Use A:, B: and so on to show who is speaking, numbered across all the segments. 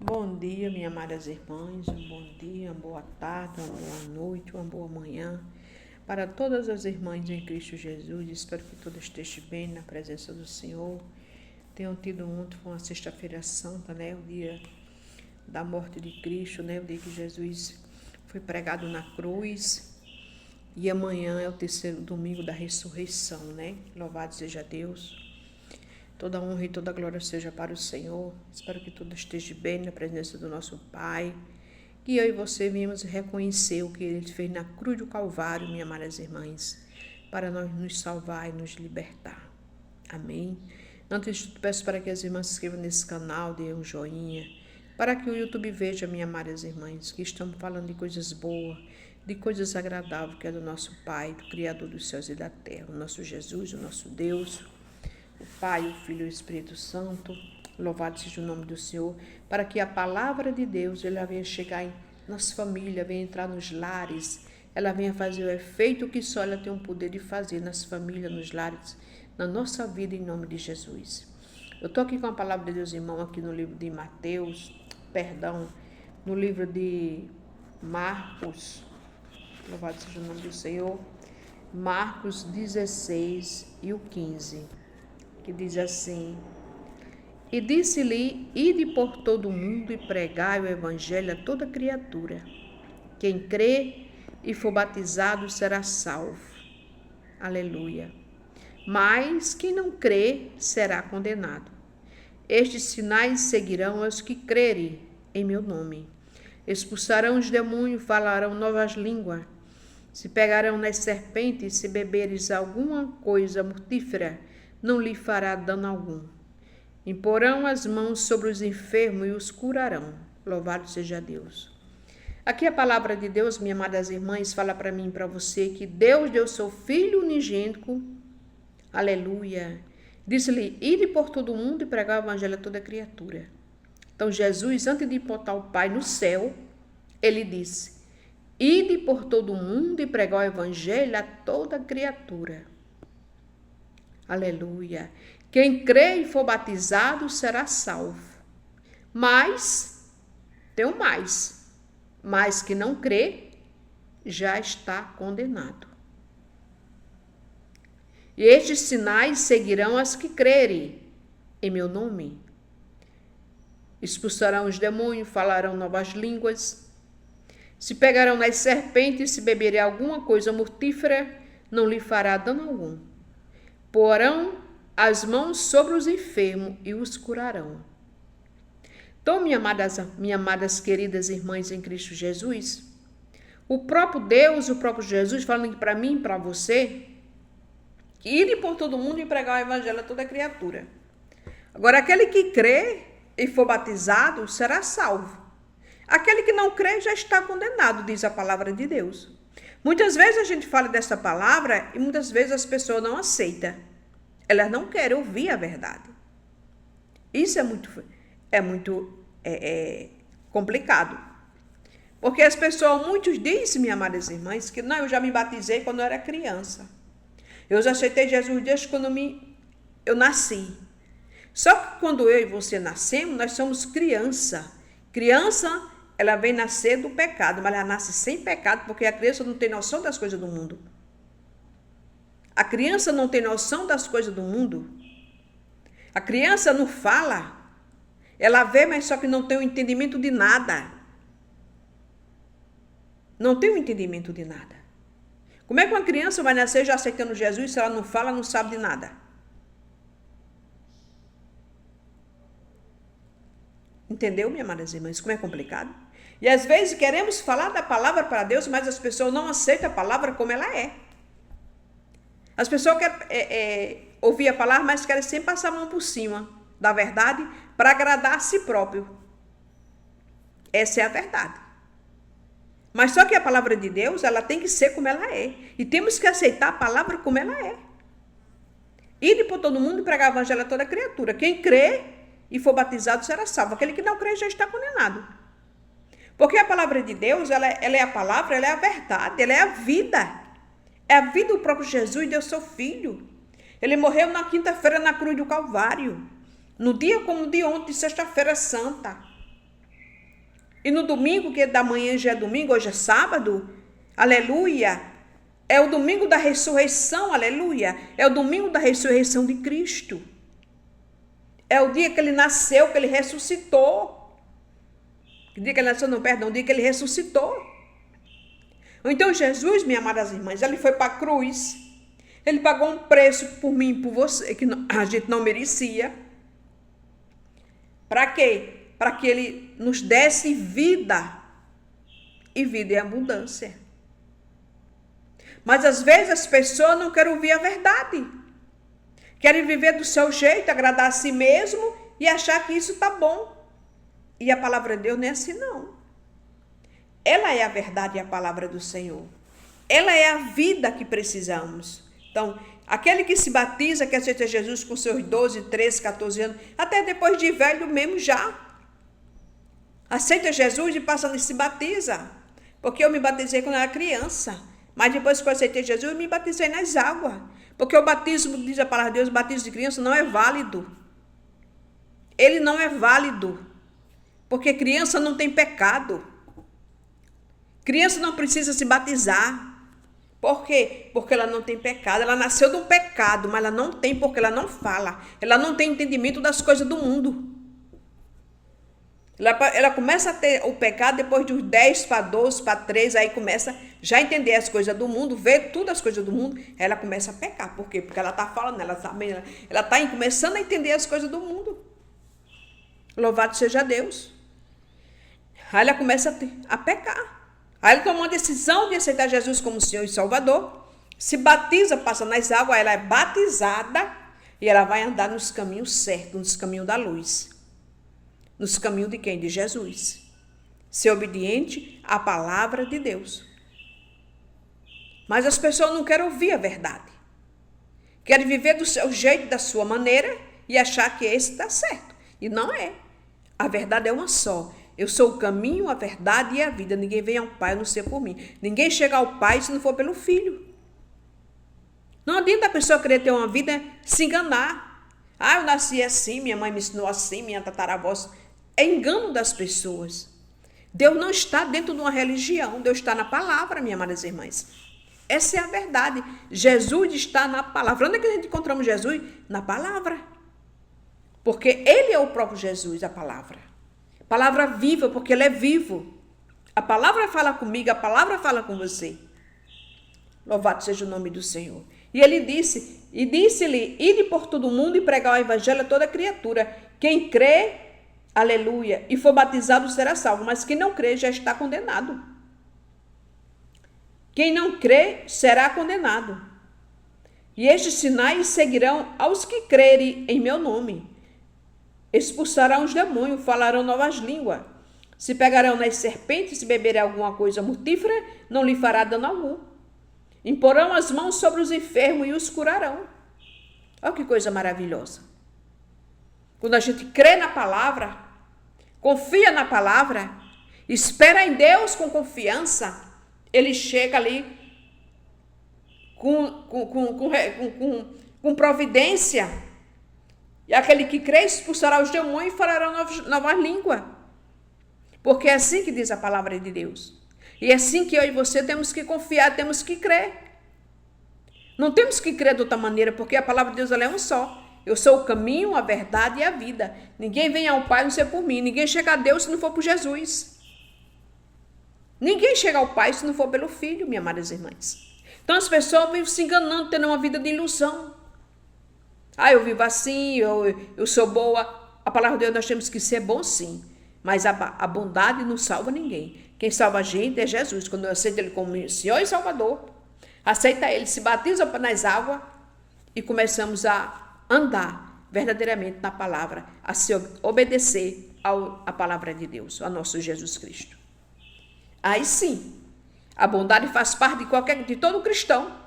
A: Bom dia, minhas amadas irmãs, um bom dia, uma boa tarde, uma boa noite, uma boa manhã. Para todas as irmãs em Cristo Jesus, espero que todas estejam bem na presença do Senhor. Tenham tido ontem, foi uma sexta-feira santa, né? O dia da morte de Cristo, né? O dia que Jesus foi pregado na cruz. E amanhã é o terceiro domingo da ressurreição, né? Louvado seja Deus. Toda honra e toda glória seja para o Senhor. Espero que tudo esteja bem na presença do nosso Pai. Que eu e você viemos reconhecer o que Ele fez na cruz do Calvário, minhas amadas irmãs, para nós nos salvar e nos libertar. Amém? Antes de tudo, peço para que as irmãs se inscrevam nesse canal, deem um joinha, para que o YouTube veja, minhas amadas irmãs, que estamos falando de coisas boas, de coisas agradáveis, que é do nosso Pai, do Criador dos céus e da terra, o nosso Jesus, o nosso Deus, o Pai, o Filho e o Espírito Santo. Louvado seja o nome do Senhor, para que a palavra de Deus ela venha chegar nas famílias, venha entrar nos lares, ela venha fazer o efeito que só ela tem o poder de fazer nas famílias, nos lares, na nossa vida, em nome de Jesus. Eu estou aqui com a palavra de Deus, irmão, aqui no livro de no livro de Marcos, louvado seja o nome do Senhor, Marcos 16 e o 15, que diz assim: E disse-lhe, ide por todo o mundo e pregai o evangelho a toda criatura. Quem crê e for batizado será salvo. Aleluia. Mas quem não crê será condenado. Estes sinais seguirão aos que crerem em meu nome. Expulsarão os demônios, falarão novas línguas. Se pegarão nas serpentes, se beberes alguma coisa mortífera, não lhe fará dano algum. Imporão as mãos sobre os enfermos e os curarão. Louvado seja Deus. Aqui a palavra de Deus, minhas amadas irmãs, fala para mim e para você que Deus deu seu Filho unigênito. Aleluia. Disse-lhe, ide por todo mundo e pregar o evangelho a toda criatura. Então Jesus, antes de botar o Pai no céu, ele disse, ide por todo mundo e pregar o evangelho a toda criatura. Aleluia. Quem crê e for batizado será salvo. Mas, tem um mas que não crê já está condenado. E estes sinais seguirão as que crerem em meu nome. Expulsarão os demônios, falarão novas línguas. Se pegarão nas serpentes, se beberem alguma coisa mortífera, não lhe fará dano algum. Porão as mãos sobre os enfermos e os curarão. Então, minhas amadas queridas irmãs em Cristo Jesus, o próprio Deus, o próprio Jesus, falando para mim e para você, que ide por todo mundo e pregar o evangelho a toda criatura. Agora, aquele que crê e for batizado será salvo. Aquele que não crê já está condenado, diz a palavra de Deus. Muitas vezes a gente fala dessa palavra e muitas vezes as pessoas não aceitam. Elas não querem ouvir a verdade. Isso é muito complicado. Porque as pessoas, muitos dizem, minhas amadas irmãs, que não, eu já me batizei quando eu era criança. Eu já aceitei Jesus desde quando eu nasci. Só que quando eu e você nascemos, nós somos criança. Criança, ela vem nascer do pecado, mas ela nasce sem pecado, porque a criança não tem noção das coisas do mundo. A criança não tem noção das coisas do mundo. A criança não fala. Ela vê, mas só que não tem o entendimento de nada. Não tem o entendimento de nada. Como é que uma criança vai nascer já aceitando Jesus se ela não fala, não sabe de nada? Entendeu, minhas amadas irmãs? Como é complicado? E às vezes queremos falar da palavra para Deus, mas as pessoas não aceitam a palavra como ela é. As pessoas querem ouvir a palavra, mas querem sempre passar a mão por cima da verdade para agradar a si próprio. Essa é a verdade. Mas só que a palavra de Deus, ela tem que ser como ela é. E temos que aceitar a palavra como ela é. Ide por todo mundo e pregar o evangelho a toda criatura. Quem crê e for batizado será salvo. Aquele que não crê já está condenado. Porque a palavra de Deus, ela é a palavra, ela é a verdade, ela é a vida. É a vida do próprio Jesus, deu seu Filho. Ele morreu na quinta-feira na cruz do Calvário. No dia como de ontem, sexta-feira santa. E no domingo, que da manhã já é domingo, hoje é sábado, aleluia, é o domingo da ressurreição, aleluia, é o domingo da ressurreição de Cristo. É o dia que ele nasceu, que ele ressuscitou. O dia que ele nasceu, não, perdão, o dia que ele ressuscitou. Então Jesus, minhas amadas irmãs, ele foi para a cruz. Ele pagou um preço por mim e por você, que a gente não merecia. Para quê? Para que ele nos desse vida. E vida em abundância. Mas às vezes as pessoas não querem ouvir a verdade. Querem viver do seu jeito, agradar a si mesmo e achar que isso está bom. E a palavra de Deus não é assim, não. Ela é a verdade e a palavra do Senhor. Ela é a vida que precisamos. Então, aquele que se batiza, que aceita Jesus com seus 12, 13, 14 anos, até depois de velho mesmo já. Aceita Jesus e passa e se batiza. Porque eu me batizei quando eu era criança. Mas depois que eu aceitei Jesus, eu me batizei nas águas. Porque o batismo, diz a palavra de Deus, o batismo de criança não é válido. Ele não é válido. Porque criança não tem pecado. Criança não precisa se batizar. Por quê? Porque ela não tem pecado. Ela nasceu de um pecado, mas ela não tem porque ela não fala. Ela não tem entendimento das coisas do mundo. Ela começa a ter o pecado depois de uns 10 para 12, para 13, aí começa já a entender as coisas do mundo, ver tudo as coisas do mundo, ela começa a pecar. Por quê? Porque ela está falando, ela está começando a entender as coisas do mundo. Louvado seja Deus. Aí ela começa a pecar. Aí ela toma uma decisão de aceitar Jesus como Senhor e Salvador, se batiza, passa nas águas, ela é batizada e ela vai andar nos caminhos certos, nos caminhos da luz. Nos caminhos de quem? De Jesus. Ser obediente à palavra de Deus. Mas as pessoas não querem ouvir a verdade. Querem viver do seu jeito, da sua maneira e achar que esse está certo. E não é. A verdade é uma só. Eu sou o caminho, a verdade e a vida. Ninguém vem ao Pai a não ser por mim. Ninguém chega ao Pai se não for pelo Filho. Não adianta a pessoa querer ter uma vida se enganar. Eu nasci assim, minha mãe me ensinou assim, minha tataravó. É engano das pessoas. Deus não está dentro de uma religião. Deus está na palavra, minhas amadas irmãs. Essa é a verdade. Jesus está na palavra. Onde é que a gente encontramos Jesus? Na palavra. Porque ele é o próprio Jesus, a palavra. Palavra viva, porque ele é vivo. A palavra fala comigo, a palavra fala com você. Louvado seja o nome do Senhor. E ele disse-lhe, ide por todo o mundo e pregar o evangelho a toda criatura. Quem crê, aleluia, e for batizado será salvo, mas quem não crê já está condenado. Quem não crê será condenado. E estes sinais seguirão aos que crerem em meu nome. Expulsarão os demônios, falarão novas línguas. Se pegarão nas serpentes, se beberem alguma coisa mortífera, não lhe fará dano algum. Imporão as mãos sobre os enfermos e os curarão. Olha que coisa maravilhosa. Quando a gente crê na palavra, confia na palavra, espera em Deus com confiança, ele chega ali com providência. E aquele que crê expulsará os demônios e falará novas línguas. Porque é assim que diz a palavra de Deus. E é assim que eu e você temos que confiar, temos que crer. Não temos que crer de outra maneira, porque a palavra de Deus ela é um só. Eu sou o caminho, a verdade e a vida. Ninguém vem ao Pai a não ser por mim. Ninguém chega a Deus se não for por Jesus. Ninguém chega ao Pai se não for pelo Filho, minhas amadas irmãs. Então as pessoas vivem se enganando, tendo uma vida de ilusão. Eu vivo assim, eu sou boa. A palavra de Deus, nós temos que ser bom sim. Mas a bondade não salva ninguém. Quem salva a gente é Jesus. Quando eu aceito ele como Senhor e Salvador, aceita ele, se batiza nas águas e começamos a andar verdadeiramente na palavra, a se obedecer à palavra de Deus, ao nosso Jesus Cristo. Aí sim, a bondade faz parte de todo cristão.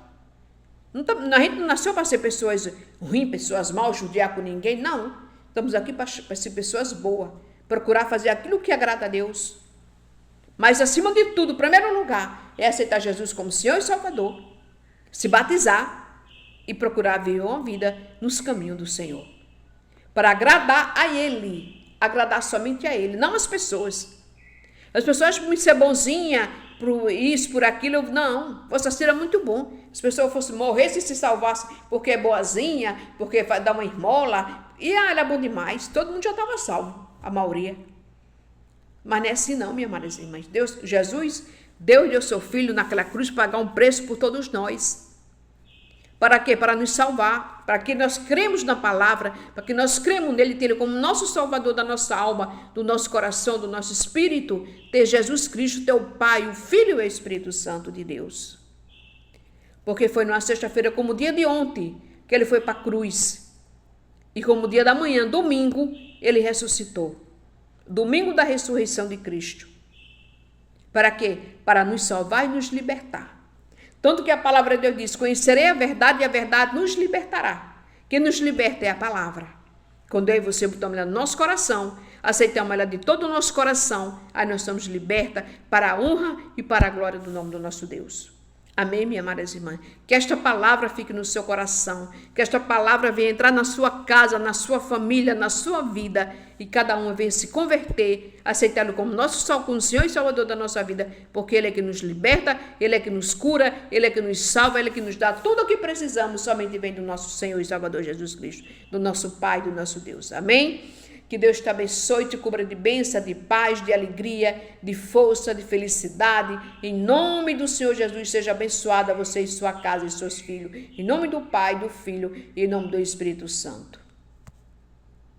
A: A gente não nasceu para ser pessoas ruins, pessoas mal, judiar com ninguém, não. Estamos aqui para ser pessoas boas, procurar fazer aquilo que agrada a Deus. Mas, acima de tudo, em primeiro lugar, é aceitar Jesus como Senhor e Salvador, se batizar e procurar viver uma vida nos caminhos do Senhor. Para agradar a Ele, agradar somente a Ele, não as pessoas. As pessoas acham muito ser bonzinha por isso, por aquilo. Não, fosse assim era muito bom. Se as pessoas fossem morrer se salvassem porque é boazinha, porque vai dar uma esmola. E ela é bom demais. Todo mundo já estava salvo, a maioria. Mas não é assim não, minha amadas irmãs. Jesus deu seu Filho naquela cruz para pagar um preço por todos nós. Para quê? Para nos salvar, para que nós cremos na palavra, para que nós cremos nele, ter ele como nosso salvador da nossa alma, do nosso coração, do nosso espírito, ter Jesus Cristo, teu Pai, o Filho e o Espírito Santo de Deus. Porque foi numa sexta-feira, como o dia de ontem, que ele foi para a cruz. E como o dia da manhã, domingo, ele ressuscitou. Domingo da ressurreição de Cristo. Para quê? Para nos salvar e nos libertar. Tanto que a palavra de Deus diz, conhecerei a verdade e a verdade nos libertará. Quem nos liberta é a palavra. Quando eu e você botamos ela no nosso coração, aceitamos ela de todo o nosso coração, aí nós somos libertas para a honra e para a glória do nome do nosso Deus. Amém, minha amadas irmãs? Que esta palavra fique no seu coração, que esta palavra venha entrar na sua casa, na sua família, na sua vida, e cada um venha se converter, aceitá-lo como nosso como Senhor e Salvador da nossa vida, porque Ele é que nos liberta, Ele é que nos cura, Ele é que nos salva, Ele é que nos dá tudo o que precisamos, somente vem do nosso Senhor e Salvador Jesus Cristo, do nosso Pai, do nosso Deus. Amém? Que Deus te abençoe, te cubra de bênção, de paz, de alegria, de força, de felicidade. Em nome do Senhor Jesus, seja abençoada você e sua casa e seus filhos. Em nome do Pai, do Filho e em nome do Espírito Santo.